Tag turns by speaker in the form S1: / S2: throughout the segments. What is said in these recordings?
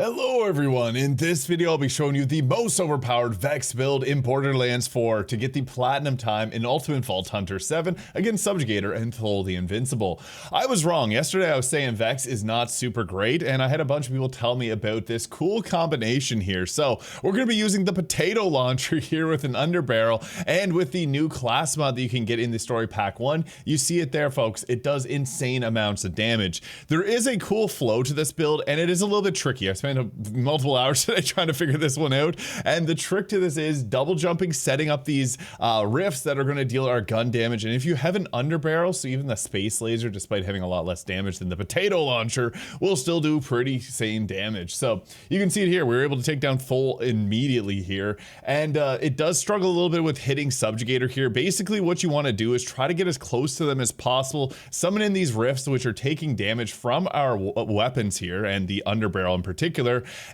S1: Hello everyone, in this video I'll be showing you the most overpowered Vex build in Borderlands 4 to get the Platinum time in Ultimate Vault Hunter 7 against Subjugator and Thole the Invincible. I was wrong. Yesterday I was saying Vex is not super great, and I had a bunch of people tell me about this cool combination here. So we're going to be using the potato launcher here with an underbarrel, and with the new class mod that you can get in the story pack 1. You see it there, folks. It does insane amounts of damage. There is a cool flow to this build, and it is a little bit tricky. I spent multiple hours today trying to figure this one out, and the trick to this is double jumping, setting up these rifts that are going to deal our gun damage. And if you have an underbarrel, so even the space laser, despite having a lot less damage than the potato launcher, will still do pretty sane damage. So you can see it here. We were able to take down Thole immediately here, and it does struggle a little bit with hitting Subjugator here. Basically what you want to do is try to get as close to them as possible, summon in these rifts which are taking damage from our weapons here, and the underbarrel in particular.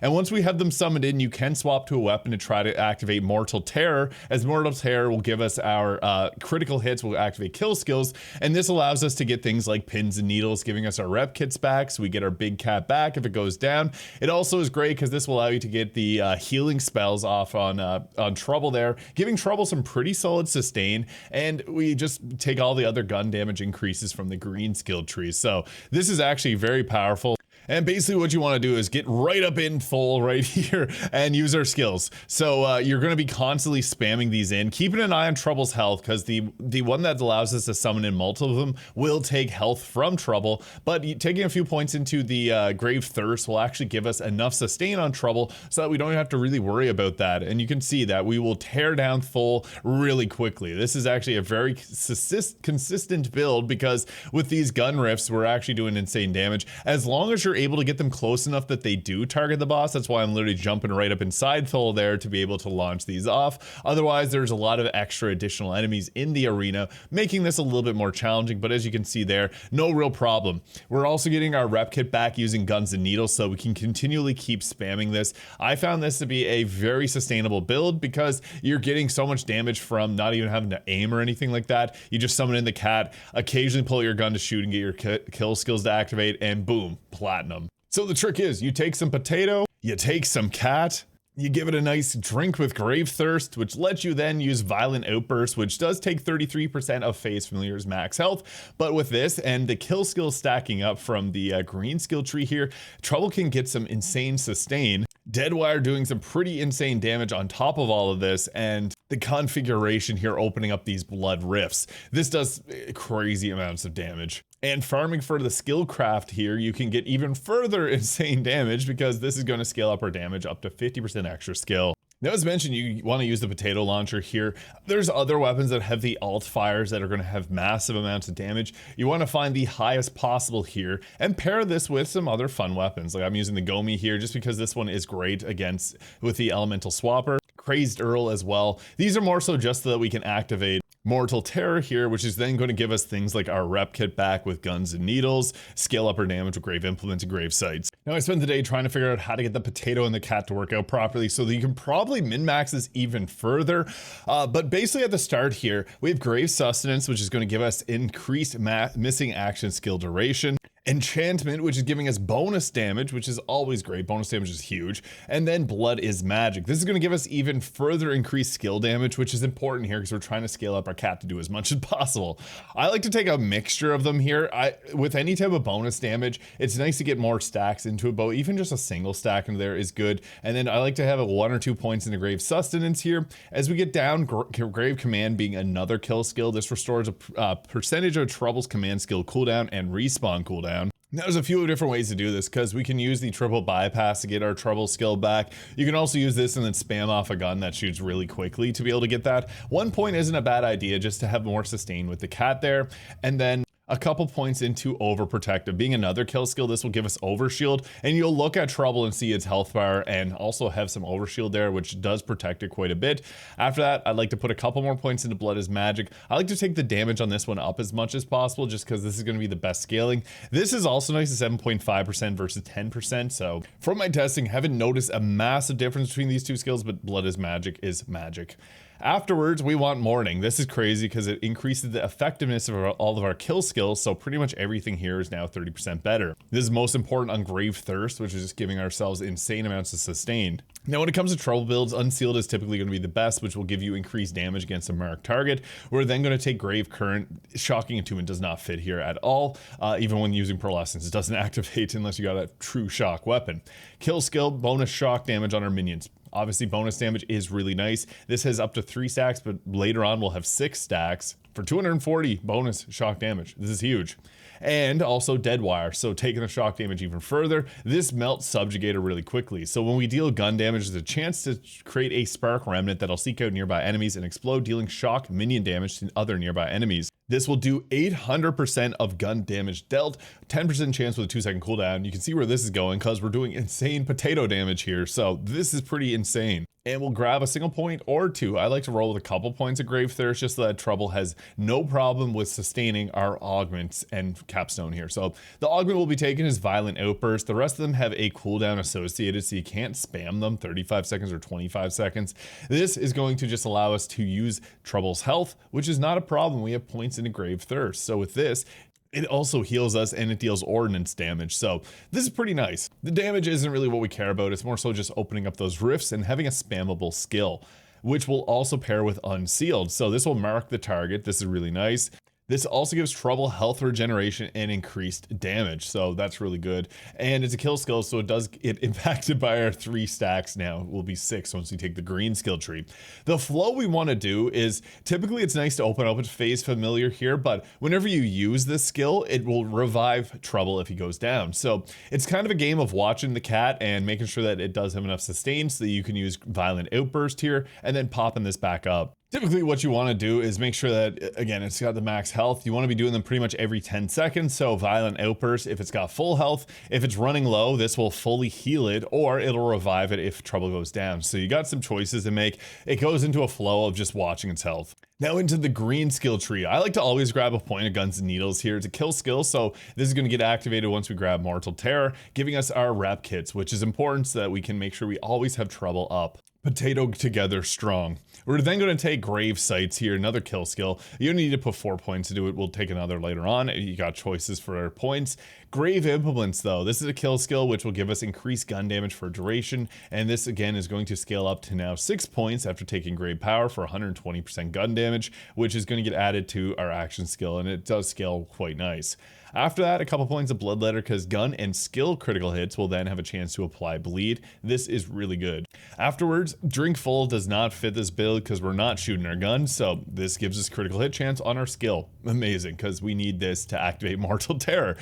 S1: And once we have them summoned in, you can swap to a weapon to try to activate Mortal Terror, as Mortal Terror will give us our critical hits, will activate kill skills, and this allows us to get things like pins and needles, giving us our Repkits back, so we get our big cat back if it goes down. It also is great because this will allow you to get the healing spells off on Trouble there, giving Trouble some pretty solid sustain, and we just take all the other gun damage increases from the green skill tree. So this is actually very powerful. And basically what you want to do is get right up in Thole right here and use our skills. So you're going to be constantly spamming these in, keeping an eye on Trouble's health, because the one that allows us to summon in multiple of them will take health from Trouble, but taking a few points into the Grave Thirst will actually give us enough sustain on Trouble so that we don't have to really worry about that. And you can see that we will tear down Thole really quickly. This is actually a very consistent build, because with these gun rifts we're actually doing insane damage as long as you're able to get them close enough that they do target the boss. That's why I'm literally jumping right up inside Thole there to be able to launch these off. Otherwise, there's a lot of extra additional enemies in the arena, making this a little bit more challenging, but as you can see there, no real problem. We're also getting our Repkit back using guns and needles, so we can continually keep spamming this. I found this to be a very sustainable build because you're getting so much damage from not even having to aim or anything like that. You just summon in the cat, occasionally pull out your gun to shoot and get your kill skills to activate, and boom, platinum. So the trick is, you take some potato, you take some cat, you give it a nice drink with Grave Thirst, which lets you then use Violent Outburst, which does take 33% of Phase Familiar's max health. But with this and the kill skill stacking up from the green skill tree here, Trouble can get some insane sustain. Deadwire doing some pretty insane damage on top of all of this, and the configuration here opening up these blood rifts. This does crazy amounts of damage. And farming for the skill craft here, you can get even further insane damage, because this is going to scale up our damage up to 50% extra skill. Now, as mentioned, you want to use the potato launcher here. There's other weapons that have the alt fires that are going to have massive amounts of damage. You want to find the highest possible here and pair this with some other fun weapons. Like I'm using the Gomi here just because this one is great against with the elemental swapper. Crazed Earl as well. These are more so just so that we can activate Mortal Terror here, which is then going to give us things like our Repkit back with guns and needles, scale up our damage with Grave Implements and Grave Sights. Now, I spent the day trying to figure out how to get the potato and the cat to work out properly so that you can probably min-max this even further. But basically at the start here, we have Grave Sustenance, which is going to give us increased missing action skill duration. Enhancement, which is giving us bonus damage, which is always great. Bonus damage is huge. And then Blood is Magic. This is going to give us even further increased skill damage, which is important here because we're trying to scale up our cat to do as much as possible. I like to take a mixture of them here. With any type of bonus damage, it's nice to get more stacks into a bow. Even just a single stack into there is good. And then I like to have 1 or 2 points into Grave Sustenance here. As we get down, Grave Command being another kill skill. This restores a percentage of Trouble's command skill cooldown and respawn cooldown. Now, there's a few different ways to do this, because we can use the triple bypass to get our Trouble skill back. You can also use this and then spam off a gun that shoots really quickly to be able to get that. 1 point isn't a bad idea, just to have more sustain with the cat there. And then a couple points into Overprotective being another kill skill. This will give us Overshield, and you'll look at Trouble and see its health bar and also have some Overshield there, which does protect it quite a bit. After that, I'd like to put a couple more points into Blood is Magic. I like to take the damage on this one up as much as possible, just because this is going to be the best scaling. This is also nice at 7.5% versus 10%. So from my testing, haven't noticed a massive difference between these two skills, but Blood is Magic is magic. Afterwards, we want Morning. This is crazy because it increases the effectiveness of all of our kill skills, so pretty much everything here is now 30% better. This is most important on Grave Thirst, which is just giving ourselves insane amounts of sustain. Now, when it comes to trouble builds, Unsealed is typically going to be the best, which will give you increased damage against a marked target. We're then going to take Grave Current. Shocking Attunement does not fit here at all, even when using Pearlescence. It doesn't activate unless you got a true shock weapon. Kill skill, bonus shock damage on our minions. Obviously, bonus damage is really nice. This has up to 3 stacks, but later on we'll have 6 stacks for 240 bonus shock damage. This is huge. And also Dead Wire, so taking the shock damage even further. This melts Subjugator really quickly, so when we deal gun damage, there's a chance to create a Spark Remnant that'll seek out nearby enemies and explode, dealing shock minion damage to other nearby enemies. This will do 800% of gun damage dealt, 10% chance with a 2-second cooldown. You can see where this is going because we're doing insane potato damage here, so this is pretty insane. And we'll grab a single point or 2. I like to roll with a couple points of Grave Thirst just so that Trouble has no problem with sustaining our Augments and Capstone here. So the Augment will be taken as Violent Outburst. The rest of them have a cooldown associated, so you can't spam them 35 seconds or 25 seconds. This is going to just allow us to use Trouble's health, which is not a problem. We have points into Grave Thirst. So with this, it also heals us and it deals Ordnance damage, so this is pretty nice. The damage isn't really what we care about, it's more so just opening up those rifts and having a spammable skill, which will also pair with Unsealed. So this will mark the target, this is really nice. This also gives Trouble health regeneration and increased damage, so that's really good. And it's a kill skill, so it does get impacted by our 3 stacks now. It will be 6 once we take the green skill tree. The flow we want to do is, typically it's nice to open up with Phase Familiar here, but whenever you use this skill, it will revive Trouble if he goes down. So it's kind of a game of watching the cat and making sure that it does have enough sustain so that you can use Violent Outburst here and then popping this back up. Typically what you want to do is make sure that, again, it's got the max health. You want to be doing them pretty much every 10 seconds. So Violent Outburst, if it's got full health, if it's running low, this will fully heal it, or it'll revive it if Trouble goes down. So you got some choices to make. It goes into a flow of just watching its health. Now into the green skill tree. I like to always grab a point of Guns and Needles here. It's a kill skill, so this is going to get activated once we grab Mortal Terror, giving us our Repkits, which is important so that we can make sure we always have Trouble up. Potato together strong. We're then going to take Grave Sights here, another kill skill. You don't need to put 4 points to do it. We'll take another later on. You got choices for our points. Grave Implements though, this is a kill skill which will give us increased gun damage for duration, and this again is going to scale up to now 6 points after taking Grave Power for 120% gun damage, which is going to get added to our action skill, and it does scale quite nice. After that, a couple points of Bloodletter because gun and skill critical hits will then have a chance to apply bleed. This is really good. Afterwards, Drink Full does not fit this build because we're not shooting our gun, so this gives us critical hit chance on our skill. Amazing, because we need this to activate Mortal Terror,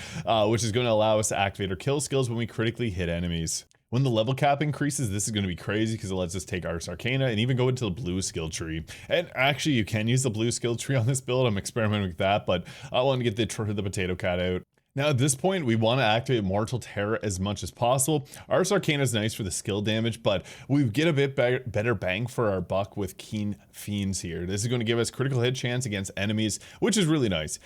S1: which is going to allow us to activate our kill skills when we critically hit enemies. When the level cap increases, this is going to be crazy because it lets us take Ars Arcana and even go into the blue skill tree. And actually, you can use the blue skill tree on this build. I'm experimenting with that, but I want to get the potato cat out. Now at this point, we want to activate Mortal Terror as much as possible. Ars Arcana is nice for the skill damage, but we get a bit better bang for our buck with Keen Fiends here. This is going to give us critical hit chance against enemies, which is really nice.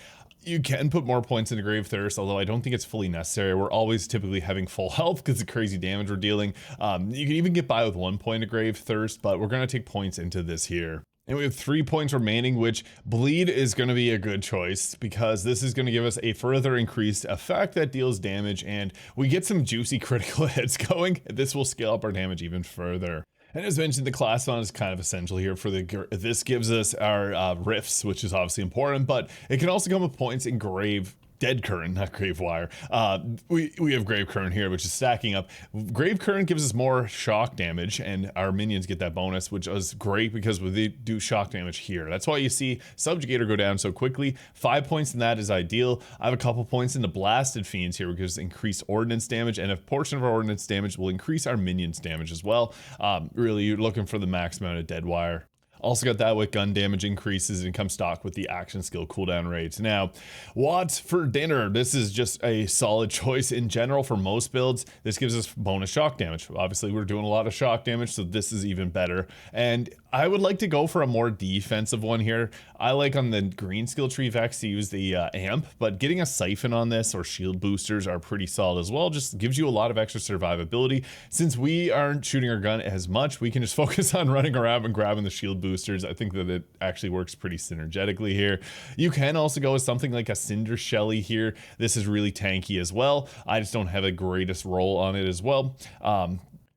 S1: You can put more points into Grave Thirst, although I don't think it's fully necessary. We're always typically having full health because of the crazy damage we're dealing. You can even get by with 1 point of Grave Thirst, but we're going to take points into this here. And we have 3 points remaining, which Bleed is going to be a good choice because this is going to give us a further increased effect that deals damage, and we get some juicy critical hits going. This will scale up our damage even further. And as mentioned, the class font is kind of essential here for this gives us our rifts, which is obviously important, but it can also come with points in Dead Current, not Grave Wire. We have Grave Current here, which is stacking up. Grave Current gives us more shock damage, and our minions get that bonus, which is great because we do shock damage here. That's why you see Subjugator go down so quickly. 5 points in that is ideal. I have a couple points in the Blasted Fiends here, which gives increased Ordnance damage, and a portion of our Ordnance damage will increase our minions damage as well. Really, you're looking for the max amount of Dead Wire. Also got that with gun damage increases and come stock with the action skill cooldown rates. Now, what's for dinner? This is just a solid choice in general for most builds. This gives us bonus shock damage. Obviously, we're doing a lot of shock damage, so this is even better. And I would like to go for a more defensive one here. I like on the green skill tree Vex to use the amp, but getting a siphon on this or shield boosters are pretty solid as well. Just gives you a lot of extra survivability. Since we aren't shooting our gun as much, we can just focus on running around and grabbing the shield boosters boosters. I think that it actually works pretty synergetically here. You can also go with something like a Cinder Shelly here. This is really tanky as well. I just don't have the greatest roll on it as well.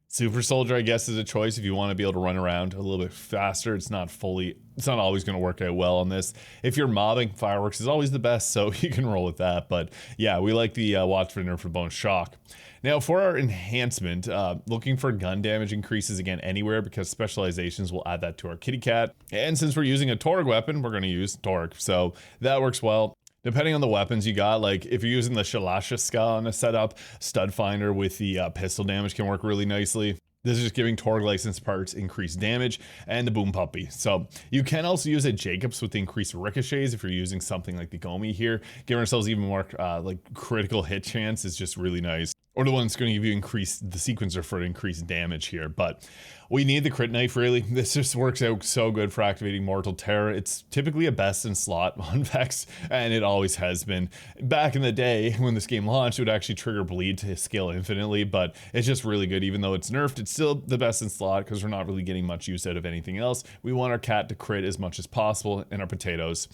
S1: Super Soldier, I guess, is a choice if you want to be able to run around a little bit faster. It's not always going to work out well on this. If you're mobbing, Fireworks is always the best, so you can roll with that. But yeah, we like the Watchfinder for Bone Shock. Now for our enhancement, looking for gun damage increases again anywhere, because Specializations will add that to our kitty cat. And since we're using a Torgue weapon, we're going to use Torgue, so that works well. Depending on the weapons you got, like if you're using the Shalashaska on a setup, Stud Finder with the pistol damage can work really nicely. This is just giving Torgue license parts increased damage, and the Boom Puppy. So you can also use a Jacobs with the increased ricochets if you're using something like the Gomi here. Giving ourselves even more like critical hit chance is just really nice. Or the one that's going to give you the sequencer for increased damage here. But we need the crit knife, really. This just works out so good for activating Mortal Terror. It's typically a best in slot on Vex, and it always has been. Back in the day, when this game launched, it would actually trigger bleed to scale infinitely, but it's just really good. Even though it's nerfed, it's still the best in slot because we're not really getting much use out of anything else. We want our cat to crit as much as possible, and our potatoes.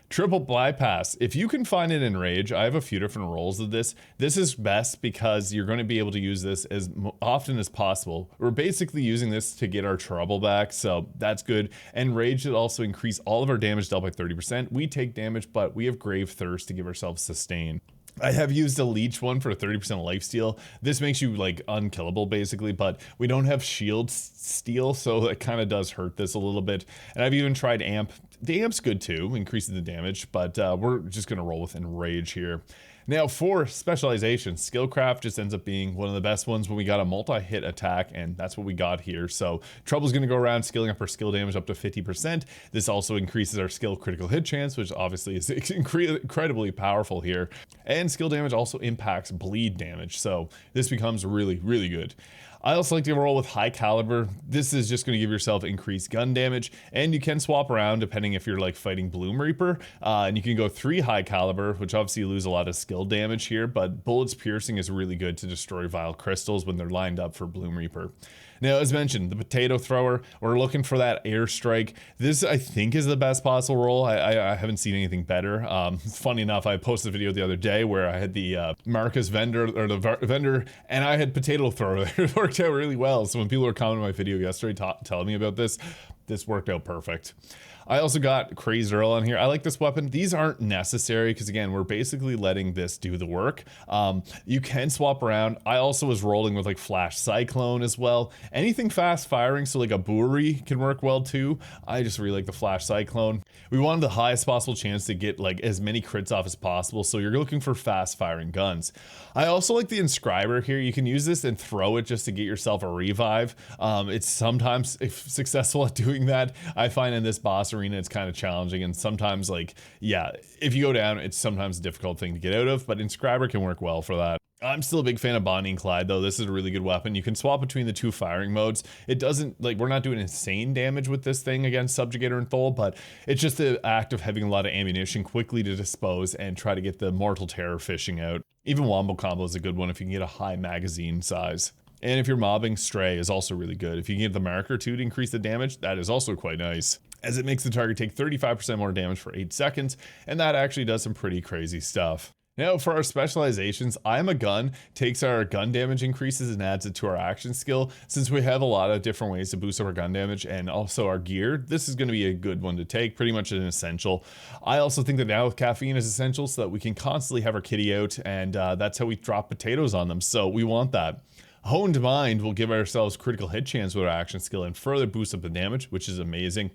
S1: Triple bypass. If you can find it in Rage, I have a few different rolls of this. This is best because you're going to be able to use this as often as possible. We're basically using this to get our trouble back, so that's good. And Rage should also increase all of our damage dealt by 30%. We take damage, but we have Grave Thirst to give ourselves sustain. I have used a leech one for a 30% lifesteal. This makes you like unkillable basically, but we don't have shield steal, so it kind of does hurt this a little bit. And I've even tried amp. The amp's good too, increasing the damage, but we're just gonna roll with Enrage here. Now for Specializations, Skillcraft just ends up being one of the best ones when we got a multi-hit attack, and that's what we got here. So Trouble's gonna go around skilling up our skill damage up to 50%. This also increases our skill critical hit chance, which obviously is incredibly powerful here. And skill damage also impacts bleed damage, so this becomes really, really good. I also like to roll with High Caliber. This is just going to give yourself increased gun damage, and you can swap around depending if you're like fighting Bloom Reaper, and you can go 3 High Caliber, which obviously you lose a lot of skill damage here, but Bullets Piercing is really good to destroy Vile Crystals when they're lined up for Bloom Reaper. Now, as mentioned, the Potato Thrower, we're looking for that Airstrike. This, I think, is the best possible roll. I haven't seen anything better. Funny enough, I posted a video the other day where I had the Marcus vendor, or the vendor, and I had Potato Thrower. It worked out really well. So when people were commenting on my video yesterday telling me about this worked out perfect. I also got Crazed Earl on here. I like this weapon. These aren't necessary because, again, we're basically letting this do the work. You can swap around. I also was rolling with like Flash Cyclone as well. Anything fast firing, so like a Boori can work well too. I just really like the Flash Cyclone. We wanted the highest possible chance to get like as many crits off as possible, so you're looking for fast firing guns. I also like the Inscriber here. You can use this and throw it just to get yourself a revive. It's sometimes successful at doing that. I find in this boss arena it's kind of challenging, and sometimes, like, yeah, if you go down, it's sometimes a difficult thing to get out of, but Inscriber can work well for that. I'm still a big fan of Bonnie and Clyde though. This is a really good weapon. You can swap between the 2 firing modes. It doesn't, like, we're not doing insane damage with this thing against Subjugator and Thole, but it's just the act of having a lot of ammunition quickly to dispose and try to get the Mortal Terror fishing out. Even Wombo Combo is a good one if you can get a high magazine size. And if you're mobbing, Stray is also really good. If you can get the marker too to increase the damage, that is also quite nice, as it makes the target take 35% more damage for 8 seconds, and that actually does some pretty crazy stuff. Now for our Specializations, I'm a Gun takes our gun damage increases and adds it to our action skill. Since we have a lot of different ways to boost up our gun damage and also our gear, this is going to be a good one to take, pretty much an essential. I also think that now with caffeine is essential so that we can constantly have our kitty out, and that's how we drop potatoes on them, so we want that. Honed Mind will give ourselves critical hit chance with our action skill and further boost up the damage, which is amazing.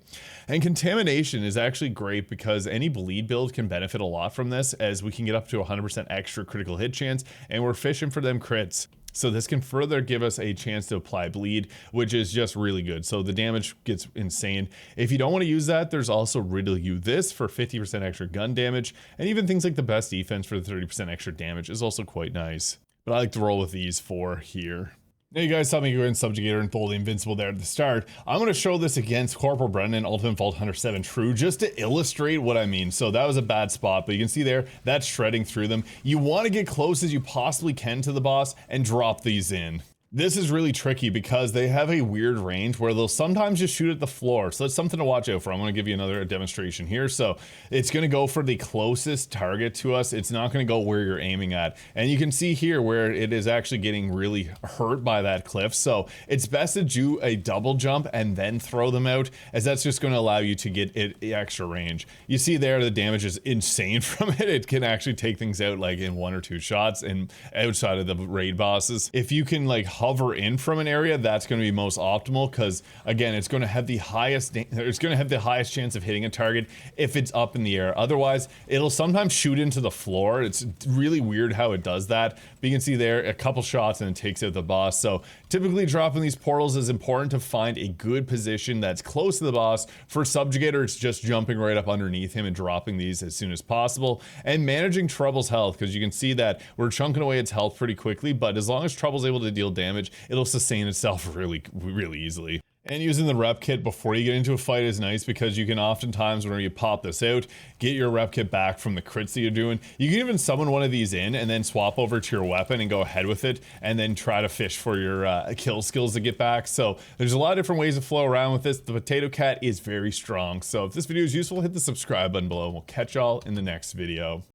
S1: And Contamination is actually great because any bleed build can benefit a lot from this, as we can get up to 100% extra critical hit chance, and we're fishing for them crits. So this can further give us a chance to apply bleed, which is just really good. So the damage gets insane. If you don't want to use that, there's also Riddle You This for 50% extra gun damage, and even things like the Best Defense for the 30% extra damage is also quite nice. But I like to roll with these 4 here. Now you guys saw me go in Subjugator and Thole the Invincible there at the start. I'm going to show this against Corporal Brennan, Ultimate Vault Hunter 7 True, just to illustrate what I mean. So that was a bad spot, but you can see there, that's shredding through them. You want to get close as you possibly can to the boss and drop these in. This is really tricky because they have a weird range where they'll sometimes just shoot at the floor. So that's something to watch out for. I'm going to give you another demonstration here. So it's going to go for the closest target to us. It's not going to go where you're aiming at. And you can see here where it is actually getting really hurt by that cliff. So it's best to do a double jump and then throw them out, as that's just going to allow you to get it extra range. You see there, the damage is insane from it. It can actually take things out like in 1 or 2 shots and outside of the raid bosses. If you can like hover in from an area, that's going to be most optimal, because again, it's going to have the highest chance of hitting a target if it's up in the air. Otherwise, it'll sometimes shoot into the floor. It's really weird how it does that, but you can see there a couple shots and it takes out the boss. So typically dropping these portals is important to find a good position that's close to the boss. For Subjugator, it's just jumping right up underneath him and dropping these as soon as possible, and managing Trouble's health, because you can see that we're chunking away its health pretty quickly, but as long as Trouble's able to deal damage, it'll sustain itself really easily. And using the Repkit before you get into a fight is nice, because you can oftentimes, whenever you pop this out, get your Repkit back from the crits that you're doing. You can even summon one of these in and then swap over to your weapon and go ahead with it, and then try to fish for your kill skills to get back. So there's a lot of different ways to flow around with this. The Potato Cat is very strong. So if this video is useful, hit the subscribe button below, and we'll catch y'all in the next video.